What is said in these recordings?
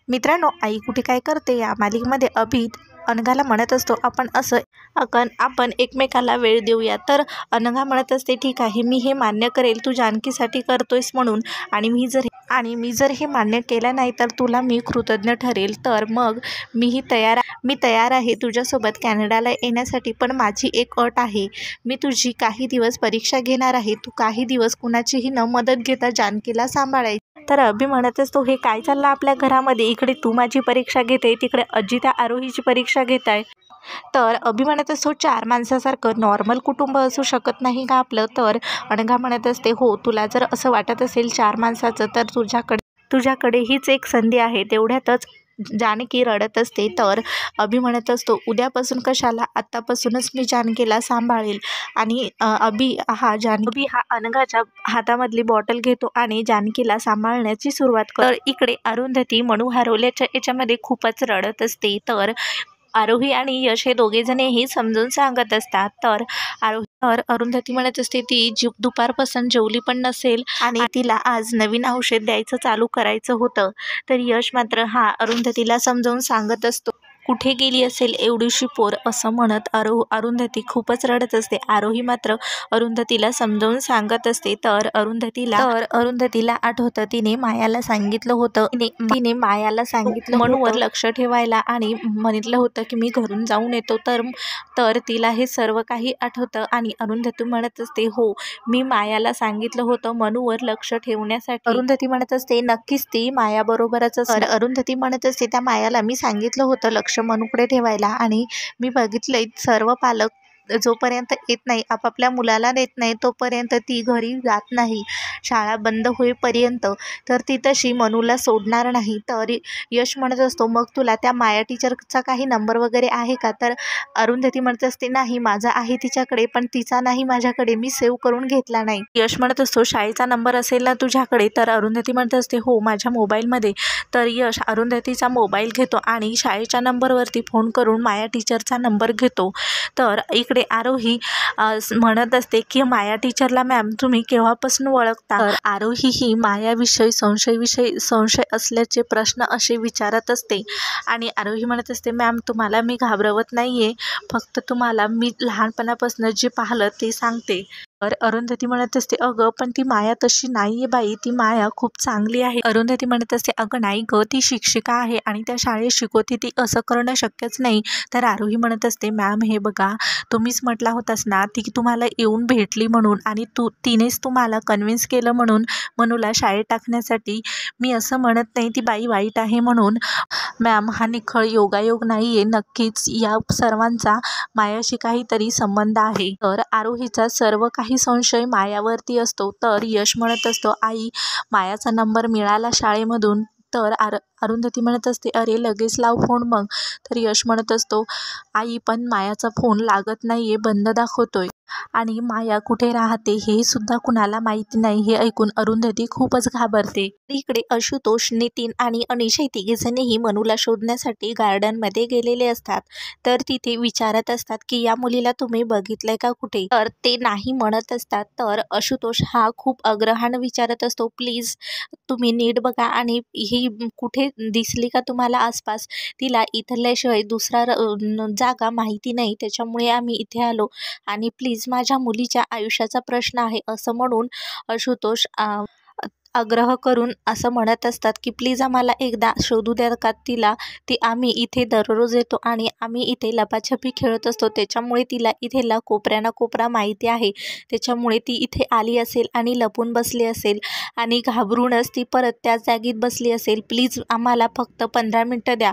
मित्रांनो, आई कुठे काय करते या मालिकेमध्ये अभि अनघाला म्हणत असतो आपण एकमेकाला वेळ देऊया. तर अनघा म्हणत असते, ठीक आहे, मी हे मान्य करेल, तू जानकीसाठी करतोयस म्हणून, आणि मी जर हे मान्य केलं नाही तर तुला मी कृतज्ञ ठरेल. तर मग मी तयार आहे तुझ्यासोबत कॅनडाला येण्यासाठी. पण माझी एक अट आहे, मी तुझी काही दिवस परीक्षा घेणार आहे. तू काही दिवस कुणाचीही न मदत घेता जानकीला सांभाळायची. तर अभि म्हणत असतो, हे काय चाललं आपल्या घरामध्ये? इकडे तू माझी परीक्षा घेते, तिकडे अज्जी त्या आरोहीची परीक्षा घेत आहे. तर अभि म्हणत असतो, 4 माणसासारखं नॉर्मल कुटुंब असू शकत नाही का आपलं? तर अनघा म्हणत असते, हो, तुला जर असं वाटत असेल 4 माणसाचं, तर तुझ्याकडे हीच एक संधी आहे. तेवढ्यातच जानकी रडत असते. तर अभि म्हणत असतो, उद्यापासून कशाला, आत्तापासूनच मी जानकीला सांभाळेल. आणि अभि हा अनघाच्या हातामधली बॉटल घेतो आणि जानकीला सांभाळण्याची सुरुवात करतो. तर इकडे अरुंधती मनू हरवल्याच्या याच्यामध्ये खूपच रडत असते. तर आरोही आणि यश हे दोघेजणही समजून सांगत असतात. तर अरुंधती म्हणत असते, ती दुपारपासून जेवली पण नसेल आणि तिला आज नवीन औषध द्यायचं चालू करायचं होतं. तर यश मात्र अरुंधतीला समजावून सांगत असतो, कुठे गेली असेल एवढीशी पोर, असं म्हणत अरुंधती खूपच रडत असते. आरोही मात्र अरुंधतीला समजावून सांगत असते. तर अरुंधतीला आठवतं, तिने मायाला सांगितलं होतं मनूवर लक्ष ठेवायला आणि म्हटलं होतं की मी घरून जाऊन येतो. तर तिला हे सर्व काही आठवतं आणि अरुंधती म्हणत असते, हो, मी मायाला सांगितलं होतं मनूवर लक्ष ठेवण्यासाठी. अरुंधती म्हणत असते, नक्कीच ती माया बरोबरच असणार. अरुंधती म्हणत असते, त्या मायाला मी सांगितलं होतं लक्ष मनूकडे ठेवायला, आणि मी बघितलंय सर्व पालक जोपर्यंत येत नाही, आपापल्या मुलाला नेत नाही, तोपर्यंत ती घरी जात नाही, शाळा बंद होईपर्यंत. तर ती तशी मनूला सोडणार नाही. तर यश म्हणत असतो, मग तुला त्या माया टीचरचा काही नंबर वगैरे आहे का? तर अरुंधती म्हणत असते, नाही, माझा आहे तिच्याकडे, पण तिचा नाही माझ्याकडे, मी सेव्ह करून घेतला नाही. यश म्हणत असतो, शाळेचा नंबर असेल ना तुझ्याकडे? तर अरुंधती म्हणत असते, हो, माझ्या मोबाईलमध्ये. तर यश अरुंधतीचा मोबाईल घेतो आणि शाळेच्या नंबरवरती फोन करून माया टीचरचा नंबर घेतो. तर इकडे आरोही म्हणत असते की माया टीचरला मॅम तुम्ही केव्हापासून ओळखता? तर आरोही ही मायाविषयी संशय असल्याचे प्रश्न असे विचारत असते. आणि आरोही म्हणत असते, मॅम, तुम्हाला मी घाबरवत नाहीये, फक्त तुम्हाला मी लहानपणापासून जे पाहिलं ते सांगते. तर अरुंधती म्हणत असते, अगं, पण ती माया तशी नाहीये बाई, ती माया खूप चांगली आहे. अरुंधती म्हणत असते, अगं नाही ग, ती शिक्षिका आहे आणि त्या शाळेत शिकवते, ती असं करणं शक्यच नाही. तर आरोही म्हणत असते, मॅम, हे बघा, तुम्हीच म्हटला होतास ना ती तुम्हाला येऊन भेटली म्हणून, आणि तिनेच तुम्हाला कन्व्हिन्स केलं म्हणून मनूला शाळेत टाकण्यासाठी. मी असं म्हणत नाही ती बाई वाईट आहे म्हणून. मॅम, हा निखळ योगायोग नाहीये, नक्कीच या सर्वांचा मायाशी काहीतरी संबंध आहे. तर आरोहीचा सर्व काही संशय मायावरती असतो. तर यश म्हणत असतो, आई, मायाचा नंबर मिळाला शाळेमधून. तर अरुंधती म्हणत असते, अरे, लगेच लाव फोन मग. तर यश म्हणत असतो, आई, पण मायाचा फोन लागत नाहीये, बंद दाखवतोय, आणि माया कुठे राहते हे सुद्धा कुणाला माहिती नाही. हे ऐकून अरुंधती खूपच घाबरते. इकडे आशुतोष, नितीन आणि अनिश हे तिघेजणही मनूला शोधण्यासाठी गार्डनमध्ये गेलेले असतात. तर तिथे विचारत असतात की या मुलीला तुम्ही बघितलंय का कुठे? तर ते नाही म्हणत असतात. तर आशुतोष हा खूप आग्रहानं विचारत असतो, प्लीज तुम्ही नीट बघा आणि ही कुठे दिसली का तुम्हाला आसपास? तिला इथल्याशिवाय दुसरा जागा माहिती नाही, त्याच्यामुळे आम्ही इथे आलो, आणि प्लीज माझ्या मुलीच्या आयुष्याचा प्रश्न आहे, असं म्हणून आशुतोष आग्रह करून असं म्हणत असतात की प्लीज आम्हाला एकदा शोधू द्या का तिला. आम्ही इथे दररोज येतो आणि आम्ही इथे लपाछपी खेळत असतो, त्याच्यामुळे तिला इथेला कोपऱ्याना कोपरा माहिती आहे, त्याच्यामुळे ती इथे आली असेल आणि लपून बसली असेल आणि घाबरूनच ती परत त्याच जागेत बसली असेल. प्लीज आम्हाला फक्त 15 मिनटं द्या.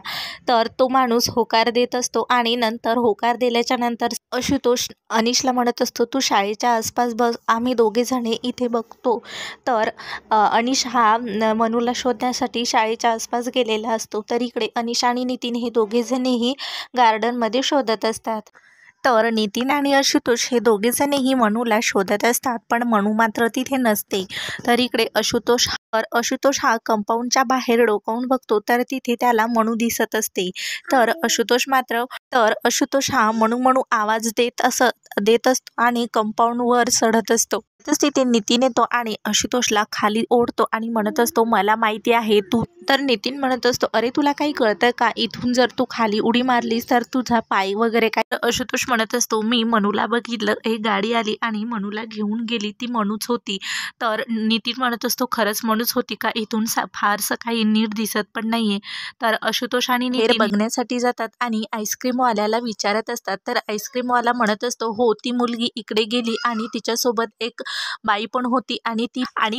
तर तो माणूस होकार देत असतो आणि नंतर होकार दिल्याच्या नंतर आशुतोष अनिशला म्हणत असतो, तू शाळेच्या आसपास बस, आम्ही दोघेजणे इथे बघतो. तर अनिश हा मनूला शोधण्यासाठी शाळेच्या आसपास गेलेला असतो. तर इकडे अनिश आणि नितीन हे दोघेजणही गार्डनमध्ये शोधत असतात. तर नितीन आणि आशुतोष हे दोघेजणही मनूला शोधत असतात, पण मनू मात्र तिथे नसते. तर इकडे आशुतोष हा कंपाऊंडच्या बाहेर डोकावून बघतो, तर तिथे त्याला मनू दिसत असते. तर आशुतोष हा मनू आवाज देत असतो आणि कंपाऊंडवर चढत असतो. तस तिथे नितीन येतो आणि आशुतोषला खाली ओढतो आणि म्हणत असतो मला माहिती आहे तू. तर नितीन म्हणत असतो अरे तुला काही कळतं का, इथून जर तू खाली उडी मारलीस तर तुझा पाय वगैरे काय. आशुतोष म्हणत असतो मी मनूला बघितलं, एक गाडी आली आणि मनूला घेऊन गेली, ती मनूच होती. तर नितीन म्हणत असतो खरंच मनूच होती का, इथून फारसं काही नीट दिसत पण नाहीये. तर आशुतोष आणि नितीन बघण्यासाठी जातात आणि आईस्क्रीमवाल्याला विचारत असतात. तर आईस्क्रीमवाला म्हणत असतो हो ती मुलगी इकडे गेली आणि तिच्यासोबत एक बाई पण होती आणि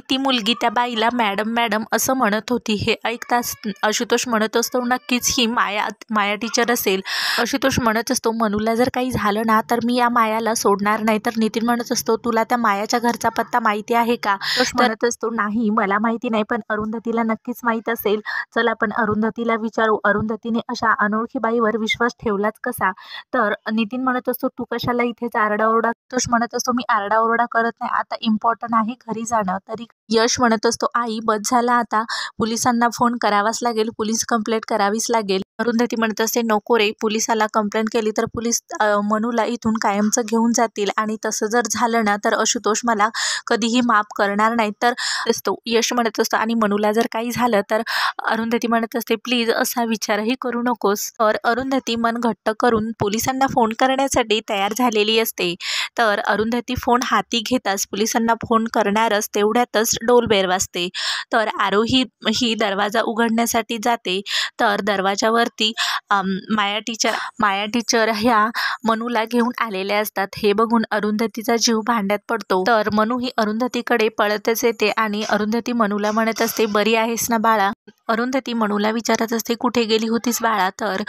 ती मुलगी त्या बाईला मॅडम मॅडम असं म्हणत होती. हे ऐकताच आशुतोष म्हणत असतो नक्कीच ही माया टीचर असेल. आशुतोष म्हणत असतो मनूला जर काही झालं ना तर मी या मायाला सोडणार नाही. तर नितीन म्हणत असतो तुला त्या मायाच्या घरचा पत्ता माहिती आहे का. म्हणत असतो नाही मला माहिती नाही, पण अरुंधतीला नक्कीच माहीत असेल, चल आपण अरुंधतीला विचारू. अरुंधतीने अशा अनोळखी बाईवर विश्वास ठेवलाच कसा. तर नितीन म्हणत असतो तू कशाला इथेच आरडाओरडा. तोच म्हणत असतो मी आरडाओरडा करत नाही, आता इम्पॉर्टंट आहे घरी जाणं. तरी यश म्हणत असतो आई बस झाला आता, पोलिसांना फोन करावाच लागेल, पोलीस कंप्लेंट करावीच लागेल. अरुंधती म्हणत असते नको रे, पोलिसाला कंप्लेंट केली तर पोलीस मनूला इथून कायमचं घेऊन जातील आणि तसं जर झालं ना तर आशुतोष मला कधीही माफ करणार नाही. तर असतो यश म्हणत असतो आणि मनूला जर काही झालं तर अरुंधती म्हणत असते प्लीज असा विचारही करू नकोस. तर अरुंधती मन घट्ट करून पोलिसांना फोन करण्यासाठी तयार झालेली असते. तर अरुंधती फोन हाती घेताच पोलिसांना फोन करणारच तेवढ्यातच डोलबेल वाजते. तर आरोही ही दरवाजा उघडण्यासाठी जाते. तर दरवाजावरती माया टीचर ह्या मनूला घेऊन आलेल्या असतात. हे बघून अरुंधतीचा जीव भांड्यात पडतो. तर मनू ही अरुंधतीकडे पळतच येते आणि अरुंधती मनूला म्हणत असते बरी आहेस ना बाळा. अरुंधती मनूला विचारत असते कुठे गेली होतीस बाळा. तर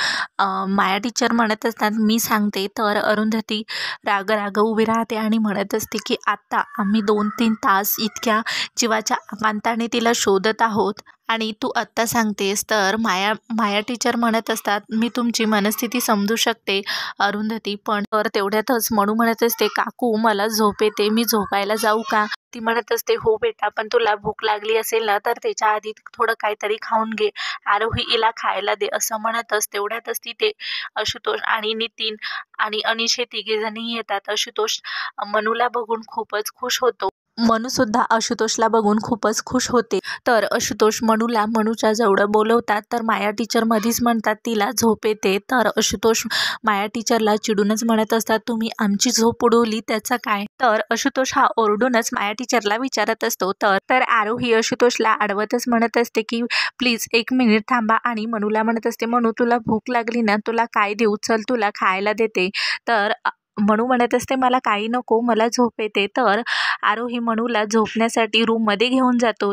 माया टीचर म्हणत असतात मी सांगते. तर अरुंधती राग उभी राहते आणि म्हणत असते की आता आम्ही 2-3 तास इतक्या जीवाच्या आकांताने तिला शोधत आहोत आणि तू आत्ता सांगतेस. तर माया टीचर म्हणत असतात मी तुमची मनस्थिती समजू शकते अरुंधती, पण तर तेवढ्यातच मनू म्हणत असते काकू मला झोप येते, मी झोपायला जाऊ का. ती म्हणत असते हो बेटा, पण तुला भूक लागली असेल ना तर त्याच्या आधी थोडं काहीतरी खाऊन घे, आरोही हिला खायला दे असं म्हणतच तेवढ्यातच तिथे आशुतोष आणि नितीन आणि अनिश हे तिघेजणी येतात. आशुतोष मनूला बघून खूपच खुश होतो. मनू सुद्धा आशुतोषला बघून खूपच खुश होते. तर आशुतोष मनूला मनूच्या जवळ बोलवतात. तर माया टीचर मधीच म्हणतात तिला झोप येते. तर आशुतोष माया टीचरला चिडूनच म्हणत असतात तुम्ही आमची झोप उडवली त्याचं काय. तर आशुतोष हा ओरडूनच माया टीचरला विचारत असतो. तर आरोही आशुतोषला अडवतच म्हणत असते की प्लीज 1 मिनिट थांबा आणि मनूला म्हणत असते मनू तुला भूक लागली ना, तुला काय देऊ, चल तुला खायला देते. तर मनू म्हणत असते मला काही नको, मला झोप येते. तर आरोही मनूला झोपण्यासाठी रूममध्ये घेऊन जातो.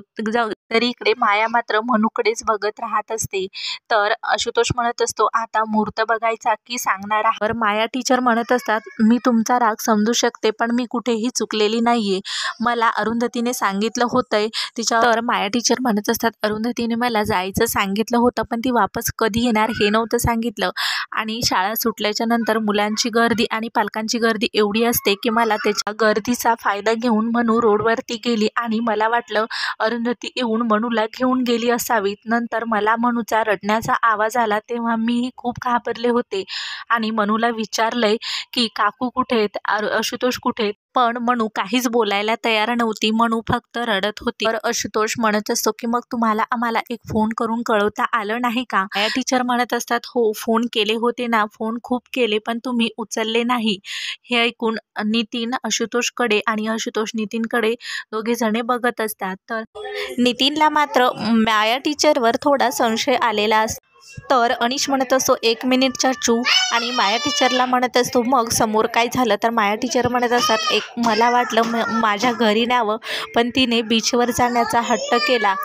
तरी इकडे माया मात्र मनूकडेच बघत राहत असते. तर आशुतोष म्हणत असतो आता मुहूर्त बघायचा की सांगणार आहे. तर माया टीचर म्हणत असतात मी तुमचा राग समजू शकते, पण मी कुठेही चुकलेली नाहीये, मला अरुंधतीने सांगितलं होतंय तिच्या. तर माया टीचर म्हणत असतात अरुंधतीने मला जायचं सांगितलं होतं, पण ती वापस कधी येणार हे नव्हतं सांगितलं आणि शाळा सुटल्याच्या नंतर मुलांची गर्दी आणि पालकांची गर्दी एवढी असते की मला त्याच्या गर्दीचा फायदा घेऊन मनू रोडवरती गेली आणि मला वाटलं अरुंधती येऊन मनूला घेऊन गेली असावी. नंतर मला मनूचा रडण्याचा आवाज आला तेव्हा मी खूप घाबरले होते आणि मनूला विचारलंय की काकू कुठे आहेत, आशुतोष कुठे आहेत, पण मनू काहीच बोलायला तयार नव्हती. मनू फक्त रडत होती. तर आशुतोष म्हणत असतो की मग तुम्हाला आम्हाला एक फोन करून कळवता आलं नाही का. माया टीचर म्हणत असतात हो फोन केले होते ना, फोन खूप केले पण तुम्ही उचलले नाही. हे ऐकून नितीन आशुतोषकडे आणि आशुतोष नितीनकडे दोघे जणे बघत असतात. तर नितीनला मात्र माया टीचरवर थोडा संशय आलेला असतो. तर अनिश म्हणत असतो 1 मिनिट चाचू आणि माया टीचरला म्हणत असतो मग समोर काय झालं. तर माया टीचर म्हणत असतात मला वाटलं माझ्या घरी न्यावं, पण तिने बीचवर जाण्याचा हट्ट केला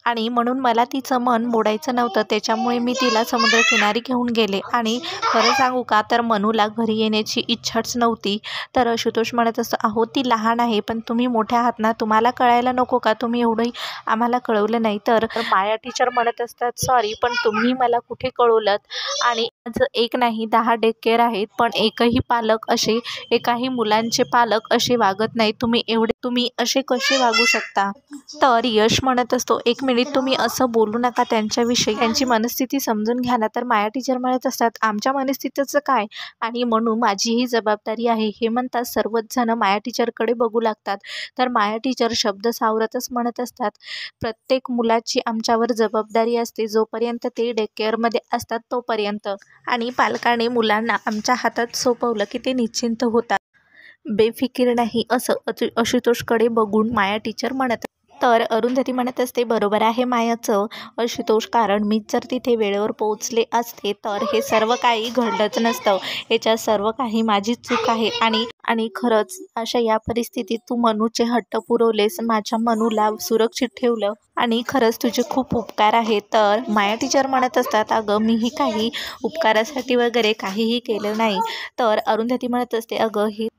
आणि म्हणून मला तिचं मन मोडायचं नव्हतं, त्याच्यामुळे मी तिला समुद्रकिनारी घेऊन गेले आणि खरं सांगू का तर मनूला घरी येण्याची इच्छाच नव्हती. तर आशुतोष म्हणत असतो अहो ती लहान आहे, पण तुम्ही मोठ्या आहात ना, तुम्हाला कळायला नको का, तुम्ही एवढंही आम्हाला कळवलं नाही. तर माया टीचर म्हणत असतात सॉरी, पण तुम्ही मला कुठे कळवलं आणि एक नाही 10 डे केअर आहेत, पण एकाही मुलांचे पालक असे वागत नाही, तुम्ही असे कसे वागू शकता. तर यश म्हणत असतो 1 मिनिट मिनिट तुम्ही असं बोलू नका त्यांच्याविषयी, त्यांची मनस्थिती समजून घ्या ना. तर माया टीचर म्हणत असतात आमच्या मनस्थितीचं काय, आणि म्हणून माझी ही जबाबदारी आहे हे म्हणतात सर्वच जण माया टीचरकडे बघू लागतात. तर माया टीचर शब्द सावरतच म्हणत असतात प्रत्येक मुलाची आमच्यावर जबाबदारी असते जोपर्यंत ते डे केअरमध्ये असतात तोपर्यंत, आणि पालकाने मुलांना आमच्या हातात सोपवलं की ते निश्चिंत होतात, बेफिकीर नाही, असं आशुतोषकडे बघून माया टीचर म्हणत. तर अरुंधती म्हणत असते बरोबर आहे मायाचं आशुतोष, कारण मीच जर तिथे वेळेवर पोहोचले असते तर हे सर्व काही घडलंच नसतं. याच्यात सर्व काही माझीच चूक आहे, आणि खरंच अशा या परिस्थितीत तू मनूचे हट्ट पुरवलेस, माझ्या मनूला सुरक्षित ठेवलं, आणि खरंच तुझे खूप उपकार आहेत. तर माया टीचर म्हणत असतात अगं मीही काही उपकारासाठी वगैरे काहीही केलं नाही. तर अरुंधती म्हणत असते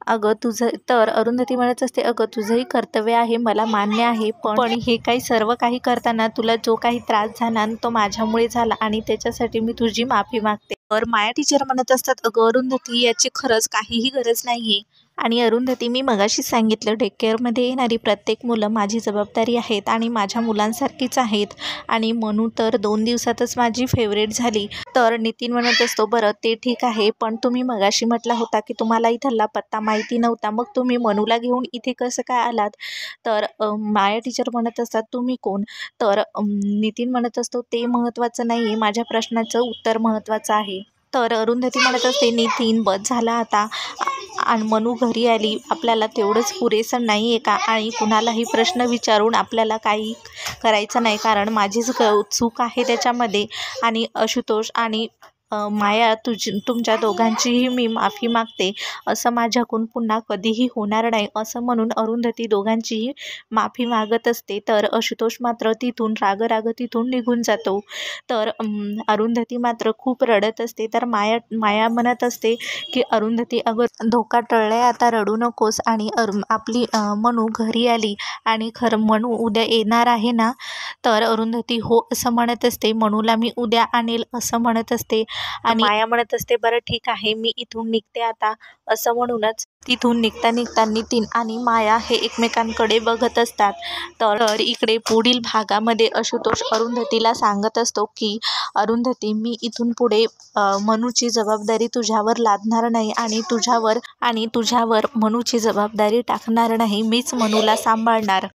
अरुंधती म्हणत असते अगं तुझंही कर्तव्य आहे, मला मान्य आहे, पण हे काही सर्व काही करताना तुला जो काही त्रास झाला तो माझ्यामुळे झाला, आणि त्याच्यासाठी मी तुझी माफी मागते. तर माया टीचर म्हणत असतात अगं अरुंधती याची खरंच काहीही गरज नाहीये, आणि अरुंधती मी मगाशीच सांगितलं डे केअरमध्ये येणारी प्रत्येक मुलं माझी जबाबदारी आहेत आणि माझ्या मुलांसारखीच आहेत, आणि म्हणून तर 2 दिवसातच माझी फेवरेट झाली. तर नितीन म्हणत असतो बरं ते ठीक आहे, पण तुम्ही मगाशी म्हटला होता की तुम्हाला इथला पत्ता माहिती नव्हता, मग तुम्ही मनूला घेऊन इथे कसं काय आलात? तर माया टीचर म्हणत असतात तुम्ही कोण? तर नितीन म्हणत असतो ते महत्त्वाचं नाही आहे, माझ्या प्रश्नाचं उत्तर महत्त्वाचं आहे. तर अरुंधती म्हणत असते नितीन बस झाला आता, आणि मनू घरी आली, आपल्याला तेवढंच पुरेसं नाही आहे का? आणि कुणालाही प्रश्न विचारून आपल्याला काही करायचं नाही, कारण माझीच चूक आहे त्याच्यामध्ये, आणि आशुतोष आणि माया तुमच्या दोघांचीही मी माफी मागते, असं माझ्याकडून पुन्हा कधीही होणार नाही, असं म्हणून अरुंधती दोघांचीही माफी मागत असते. तर आशुतोष मात्र तिथून राग तिथून निघून जातो. तर अरुंधती मात्र खूप रडत असते. तर माया म्हणत असते की अरुंधती अगं धोका टळलाय, आता रडू नकोस, आणि आपली मनू घरी आली, आणि खरं मनू उद्या येणार आहे ना? तर अरुंधती हो असं म्हणत असते, मनूला मी उद्या आणेल असं म्हणत असते, आणि माया म्हणत असते बरं ठीक आहे मी इथून निघते आता, असं म्हणूनच तिथून निघता नितीन आणि माया हे एकमेकांकडे बघत असतात. तर इकडे पुढील भागामध्ये आशुतोष अरुंधतीला सांगत असतो की अरुंधती मी इथून पुढे मनूची जबाबदारी तुझ्यावर लादणार नाही, आणि तुझ्यावर मनूची जबाबदारी टाकणार नाही, मीच मनूला सांभाळणार.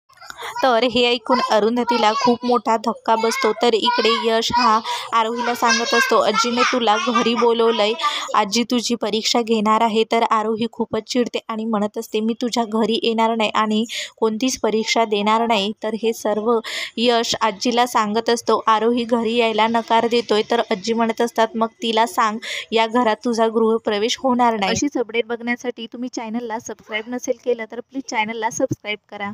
तर हे ऐकून अरुंधतीला खूप मोठा धक्का बसतो. तर इकडे यश हा आरोहीला सांगत असतो आजीने तुला घरी बोलवलंय, आजी तुझी परीक्षा घेणार आहे. तर आरोही खूपच चिडते आणि म्हणत असते मी तुझ्या घरी येणार नाही आणि कोणतीच परीक्षा देणार नाही. तर हे सर्व यश आजीला सांगत असतो. आरोही घरी यायला नकार देतोय. तर आजी म्हणत असतात मग तिला सांग या घरात तुझा गृहप्रवेश होणार नाही. अशीच अपडेट बघण्यासाठी तुम्ही चॅनलला सबस्क्राईब नसेल केलं तर प्लीज चॅनलला सबस्क्राईब करा.